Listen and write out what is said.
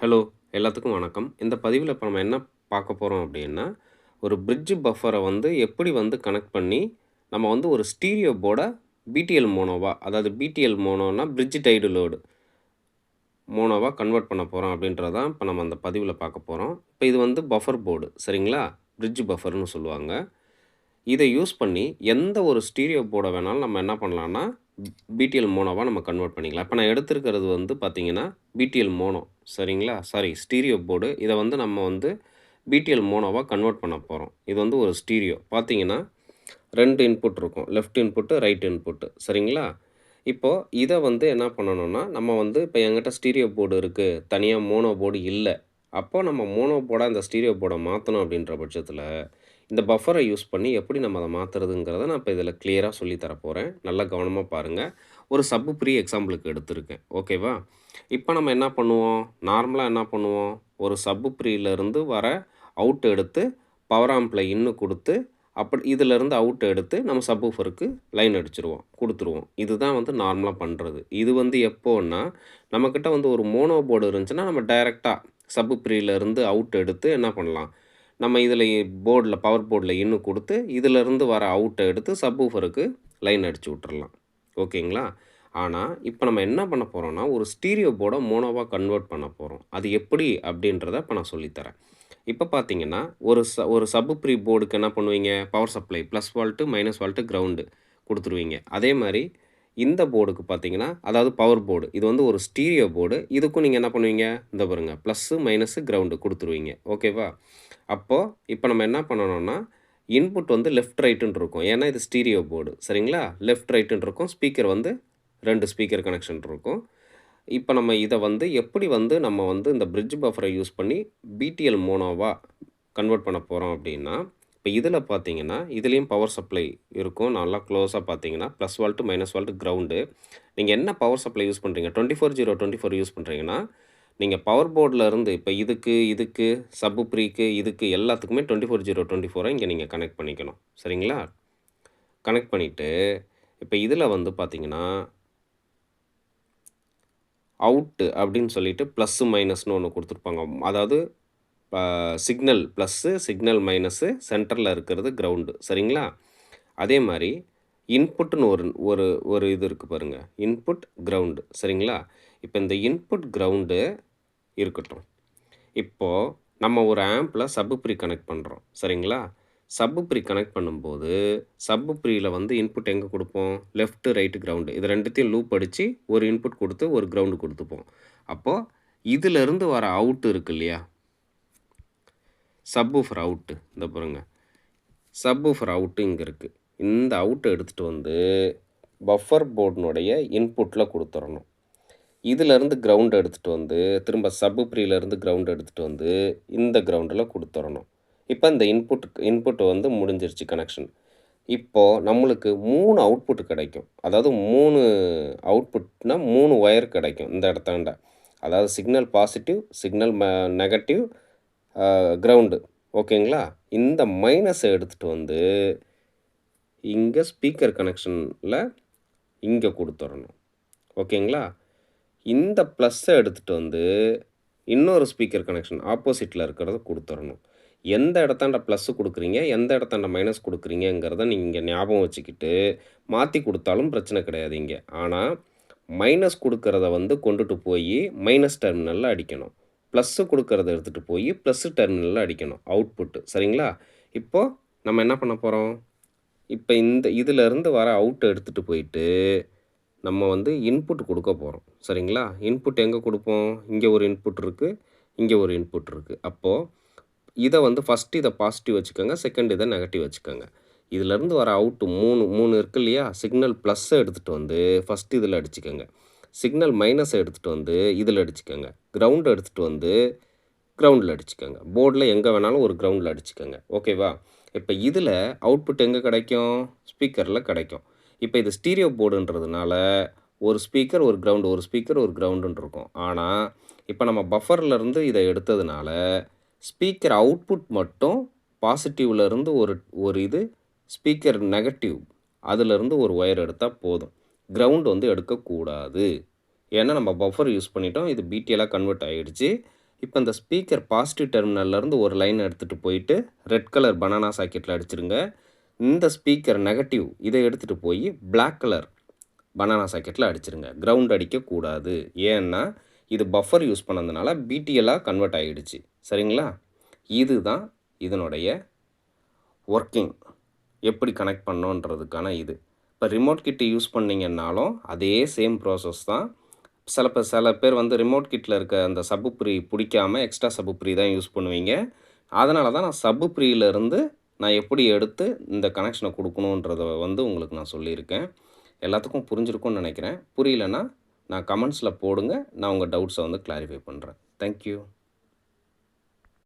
Hello! எல்லாத்துக்கும் வணக்கம். இந்த பதிவில இப்ப நம்ம என்ன பார்க்க போறோம் அப்டின்னா, ஒரு பிரிட்ஜ் பஃபர வந்து எப்படி வந்து கனெக்ட் பண்ணி, நம்ம வந்து ஒரு ஸ்டீரியோ போர்ட பிடிஎல் மோனோவா, அதாவது பிடிஎல் மோனோனா பிரிட்ஜ் டைடு லோடு மோனோவா கன்வெர்ட் பண்ண போறோம் அப்டின்றத தான் இப்ப நம்ம அந்த பதிவில பார்க்க போறோம். இப்ப இது வந்து பஃபர் போர்டு சரிங்களா? பிரிட்ஜ் பஃபர்ன்னு சொல்லுவாங்க. இத யூஸ் பண்ணி எந்த ஒரு ஸ்டீரியோ போர்ட வேணாலும் நம்ம என்ன பண்ணலாம்னா, பிடிஎல் மோனோவா நம்ம கன்வெர்ட் பண்ணிக்கலாம். இப்ப நான் எடுத்திருக்கிறது வந்து பார்த்தீங்கன்னா, பிடிஎல் மோனோ சரிங்களா? Sorry stereo board. இத வந்து நம்ம வந்து பிடிஎல் மோனோவா கன்வெர்ட் பண்ண போறோம். இது வந்து ஒரு ஸ்டீரியோ. பார்த்தீங்கன்னா, 2 இன்புட் இருக்கும். லெஃப்ட் இன்புட், ரைட் இன்புட் சரிங்களா? இப்போ இத வந்து என்ன பண்ணணும்னா, நம்ம வந்து இப்ப என்கிட்ட ஸ்டீரியோ போர்டு இருக்கு. தனியா மோனோ போர்டு இல்ல. அப்போ நம்ம மோனோ போர்டா இந்த ஸ்டீரியோ போர்ட மாத்தணும் அப்படின்ற பட்சத்தில, இந்த பஃபர யூஸ் பண்ணி எப்படி நம்ம அத மாத்துறதுங்கிறத நான் இப்ப இதில கிளியரா சொல்லி தரப்போறேன். நல்லா கவனமா பாருங்க. ஒரு சப் ப்ரீ எக்ஸாம்பிளுக்கு எடுத்திருக்கேன். ஓகேவா? இப்ப நம்ம என்ன பண்ணுவோம்? நார்மலா என்ன பண்ணுவோம்? ஒரு சப் ப்ரீலருந்து வர அவுட் எடுத்து பவர் ஆம்ப்ல இன்னு குடுத்து, அப்படி இதிலருந்து அவுட் எடுத்து நம்ம சப்வூஃபருக்கு லைன் அடிச்சுருவோம், குடுத்துருவோம். இதுதான் வந்து நார்மலா பண்றது. இது வந்து எப்போன்னா, நம்மகிட்ட வந்து ஒரு மோனோ போர்டு இருந்துச்சுன்னா, நம்ம டைரக்ட்டா சப் ப்ரீலருந்து அவுட் எடுத்து என்ன பண்ணலாம்? நம்ம இதில போர்ட்ல பவர் போர்ட்ல இன்னு குடுத்து, இதிலருந்து வர அவுட்ட எடுத்து சப்வூஃபருக்கு லைன் அடிச்சு விட்டுறலாம். ஓகேங்களா? ஆனா, இப்ப நம்ம என்ன பண்ண போறோம்னா, ஒரு ஸ்டீரியோ போர்ட மோனோவா கன்வெர்ட் பண்ண போறோம். அது எப்படி அப்படின்றத இப்ப நான் சொல்லி தரேன். இப்ப பார்த்தீங்கன்னா, ஒரு சப் ப்ரீ போர்டுக்கு என்ன பண்ணுவீங்க? Power supply plus volt, minus volt, ground குடுத்துருவீங்க. அதே மாரி இந்த போர்டுக்கு பார்த்தீங்கன்னா, அதாவது பவர் போர்டு. இது வந்து ஒரு ஸ்டீரியோ போர்டு. இதுக்கும் நீங்க என்ன பண்ணுவீங்க? இந்த பாருங்க ப்ளஸ், மைனஸ், கிரவுண்ட் குடுத்துருவீங்க. ஓகேவா? அப்போ இப்ப நம்ம என்ன பண்ணணும்னா, இன்புட் வந்து லெஃப்ட், ரைட்ன்னு இருக்கும். ஏன்னா இது ஸ்டீரியோ போர்டு. சரிங்களா? லெஃப்ட், ரைட்ன்னு இருக்கும். ஸ்பீக்கர் வந்து 2 ஸ்பீக்கர் கனெக்ஷன் இருக்கும். இப்ப நம்ம இத வந்து எப்படி வந்து நம்ம வந்து இந்த பிரிட்ஜ் பஃபர யூஸ் பண்ணி பிடிஎல் மோனோவா கன்வெர்ட் பண்ண போறோம் அப்டின்னா, இப்ப இதில பார்த்தீங்கன்னா, இதிலயும் பவர் சப்ளை இருக்கும். நல்லா க்ளோஸா பார்த்தீங்கன்னா, plus volt, minus volt, ground. நீங்க என்ன பவர் சப்ளை யூஸ் பண்றீங்க? 24/0/24 யூஸ் பண்றீங்கன்னா, நீங்க பவர் போர்ட்ல இருந்து இப்ப இதுக்கு, சப் ப்ரீக்கு, இதுக்கு எல்லாத்துக்குமே 24/0/24 இங்க நீங்க கனெக்ட் பண்ணிக்கணும். சரிங்களா? கனெக்ட் பண்ணிட்டு, இப்ப இதில வந்து பார்த்தீங்கன்னா, அவுட் அப்படின்னு சொல்லிட்டு ப்ளஸ், மைனஸ்ன்னு ஒண்ணு குடுத்துருப்பாங்க. அதாவது சிக்னல் ப்ளஸ்ஸு, சிக்னல் மைனஸு, சென்டர்ல இருக்கிறது கிரவுண்டு. சரிங்களா? அதே மாரி இன்புட்ன்னு ஒரு ஒரு ஒரு இது இருக்கு பாருங்க. Input, ground. சரிங்களா? இப்ப இந்த இன்புட், கிரவுண்டு இருக்கட்டும். இப்போ நம்ம ஒரு ஆம்ப்ல சப் ப்ரீ கனெக்ட் பண்றோம். சரிங்களா? சப் ப்ரீ கனெக்ட் பண்ணும்போது, சப் ப்ரீல வந்து இன்புட் எங்க குடுப்போம்? Left, right, ground. இது 2த்தையும் லூப் அடிச்சு ஒரு இன்புட் குடுத்து, ஒரு கிரவுண்ட் குடுத்துப்போம். அப்போ இதிலிருந்து வர அவுட் இருக்கு இல்லையா? Subwoofer out. இந்த பாருங்க. சப்வூஃபர் அவுட்டு இங்க இருக்கு. இந்த அவுட்ட எடுத்துட்டு வந்து பஃபர் போர்ட்னுடைய இன்புட்ல குடுத்துறணும். இதிலருந்து கிரவுண்ட் எடுத்துட்டு வந்து, திரும்ப சப் ப்ரீலருந்து கிரவுண்ட் எடுத்துட்டு வந்து, இந்த கிரவுண்டுல குடுத்துறணும். இப்ப இந்த இன்புட் வந்து முடிஞ்சிருச்சு கனெக்ஷன். இப்போ நம்மளுக்கு 3 அவுட்புட் கிடைக்கும். அதாவது 3 அவுட்புட்னா 3 ஒயர் கிடைக்கும் இந்த இடத்தாண்ட. அதாவது signal positive, signal negative, ground. ஓகேங்களா? இந்த மைனஸ எடுத்துட்டு வந்து, இங்க ஸ்பீக்கர் கனெக்ஷன்ல இங்க குடுத்துறணும். ஓகேங்களா? இந்த ப்ளஸ்ஸ எடுத்துட்டு வந்து, இன்னொரு ஸ்பீக்கர் கனெக்ஷன் ஆப்போசிட்ல இருக்கிறத குடுத்துறணும். எந்த இடத்தாண்ட ப்ளஸ் குடுக்குறீங்க, எந்த இடத்தாண்ட மைனஸ் குடுக்குறீங்கங்கிறத நீங்க ஞாபகம் வச்சுக்கிட்டு, மாத்தி குடுத்தாலும் பிரச்சனை கிடையாது இங்க. ஆனா, மைனஸ் குடுக்கிறத வந்து கொண்டுட்டு போயி மைனஸ் டெர்மினல்ல அடிக்கணும். ப்ளஸ் குடுக்கிறத எடுத்துட்டு போயி ப்ளஸ் டெர்மினல்ல அடிக்கணும். அவுட்புட் சரிங்களா? இப்போ நம்ம என்ன பண்ண போறோம்? இப்ப இந்த இதிலருந்து வர அவுட்ட எடுத்துட்டு போயிட்டு, நம்ம வந்து இன்புட் குடுக்க போறோம். சரிங்களா? இன்புட் எங்க குடுப்போம்? இங்க ஒரு இன்புட் இருக்கு. இங்க ஒரு இன்புட் இருக்கு. அப்போ இத வந்து ஃபர்ஸ்ட் இத பாசிட்டிவ் வச்சுக்கோங்க. செகண்ட் இத நெகட்டிவ் வச்சுக்கோங்க. இதிலருந்து வர அவுட் 3 இருக்கு இல்லையா? சிக்னல் ப்ளஸ்ஸ எடுத்துட்டு வந்து ஃபர்ஸ்ட் இதில அடிச்சுக்கங்க. சிக்னல் மைனஸ எடுத்துட்டு வந்து இதில அடிச்சுக்கங்க. கிரவுண்ட் எடுத்துட்டு வந்து கிரவுண்ட்ல அடிச்சுக்கங்க. போர்ட்ல எங்க வேணாலும் ஒரு கிரவுண்ட்ல அடிச்சுக்கங்க. ஓகேவா? இப்ப இதில அவுட்புட் எங்க கிடைக்கும்? ஸ்பீக்கர்ல கிடைக்கும். இப்ப இது ஸ்டீரியோ போர்டுன்றதுனால, ஒரு ஸ்பீக்கர், ஒரு கிரவுண்ட், ஒரு ஸ்பீக்கர், ஒரு கிரவுண்டுன்னு இருக்கும். ஆனா, இப்ப நம்ம பஃபர்லருந்து இத எடுத்ததுனால, ஸ்பீக்கர் அவுட்புட் மட்டும் பாசிட்டிவ்லருந்து ஒரு ஒரு இது, ஸ்பீக்கர் நெகட்டிவ் அதிலருந்து ஒரு ஒயர் எடுத்தா போதும். கிரவுண்ட் வந்து எடுக்கக்கூடாது. ஏன்னா, நம்ம பஃபர் யூஸ் பண்ணிட்டோம். இது பிடிஎல்லா கன்வெர்ட் ஆயிடுச்சு. இப்போ இந்த ஸ்பீக்கர் பாசிட்டிவ் டெர்மினல்லேருந்து ஒரு லைன் எடுத்துகிட்டு போயிட்டு ரெட் கலர் பனானா சாக்கெட்டில் அடிச்சிருங்க. இந்த ஸ்பீக்கர் நெகட்டிவ் இதை எடுத்துகிட்டு போய் பிளாக் கலர் பனானா சாக்கெட்டில் அடிச்சிருங்க. கிரவுண்ட் அடிக்கக்கூடாது. ஏன்னா இது பஃபர் யூஸ் பண்ணதுனால பிடிஎல்லாக கன்வெர்ட் ஆகிடுச்சு. சரிங்களா? இதுதான் இதனுடைய ஒர்க்கிங். எப்படி கனெக்ட் பண்ணோன்றதுக்கான இது. இப்போ ரிமோட் கிட் யூஸ் பண்ணிங்கன்னாலும் அதே சேம் ப்ராசஸ் தான். சில பேர் வந்து ரிமோட் கிட்டில் இருக்க அந்த சப்புப்ரி பிடிக்காம எக்ஸ்ட்ரா சப்புப்ரி தான் யூஸ் பண்ணுவீங்க. அதனால தான் நான் சப்புப்ரியிலேருந்து நான் எப்படி எடுத்து இந்த கனெக்ஷனை கொடுக்கணுன்றத வந்து உங்களுக்கு நான் சொல்லியிருக்கேன். எல்லாத்துக்கும் புரிஞ்சிருக்கும்னு நினைக்கிறேன். புரியலன்னா நான் கமெண்ட்ஸில் போடுங்க. நான் உங்கள் டவுட்ஸை வந்து கிளாரிஃபை பண்ணுறேன். Thank you.